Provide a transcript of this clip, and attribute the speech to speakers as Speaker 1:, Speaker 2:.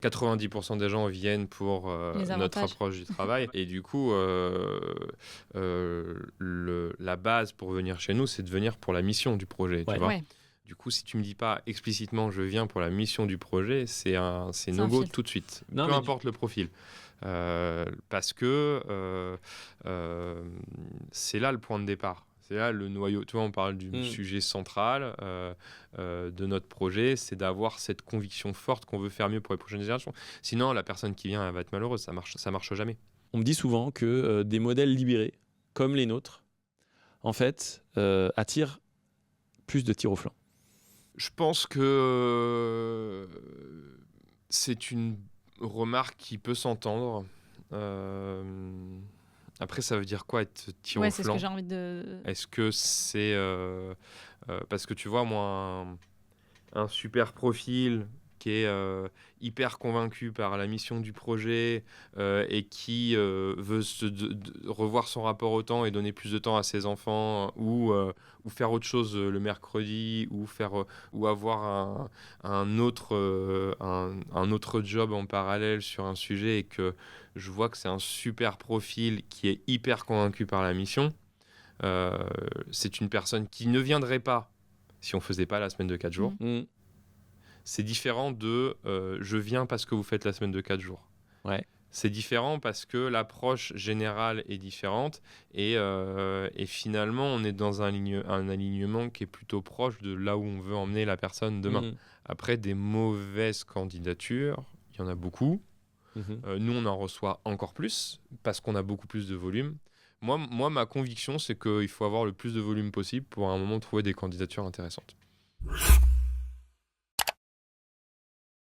Speaker 1: 90% des gens viennent pour notre approche du travail. Et du coup, la base pour venir chez nous, c'est de venir pour la mission du projet. Tu vois.
Speaker 2: Ouais.
Speaker 1: Du coup, si tu me dis pas explicitement je viens pour la mission du projet, c'est no-go tout de suite. Peu importe le profil. Parce que c'est là le point de départ. C'est là le noyau. Tu vois, on parle du sujet central de notre projet, c'est d'avoir cette conviction forte qu'on veut faire mieux pour les prochaines générations. Sinon, la personne qui vient, elle va être malheureuse. Ça marche jamais.
Speaker 3: On me dit souvent que des modèles libérés, comme les nôtres, en fait, attirent plus de tirs au flanc.
Speaker 1: Je pense que c'est une remarque qui peut s'entendre. Après, ça veut dire quoi être tir au flanc ?
Speaker 2: C'est ce que j'ai envie de...
Speaker 1: Est-ce que c'est... parce que tu vois, moi, un super profil qui est hyper convaincu par la mission du projet et qui veut revoir son rapport au temps et donner plus de temps à ses enfants ou faire autre chose le mercredi ou avoir un autre job en parallèle sur un sujet et que je vois que c'est un super profil qui est hyper convaincu par la mission, c'est une personne qui ne viendrait pas si on faisait pas la semaine de 4 jours. C'est différent de je viens parce que vous faites la semaine de 4 jours.
Speaker 3: Ouais.
Speaker 1: C'est différent parce que l'approche générale est différente et finalement on est dans un alignement qui est plutôt proche de là où on veut emmener la personne demain. Après, des mauvaises candidatures, il y en a beaucoup. Nous, on en reçoit encore plus parce qu'on a beaucoup plus de volume. Moi, ma conviction, c'est qu'il faut avoir le plus de volume possible pour à un moment trouver des candidatures intéressantes.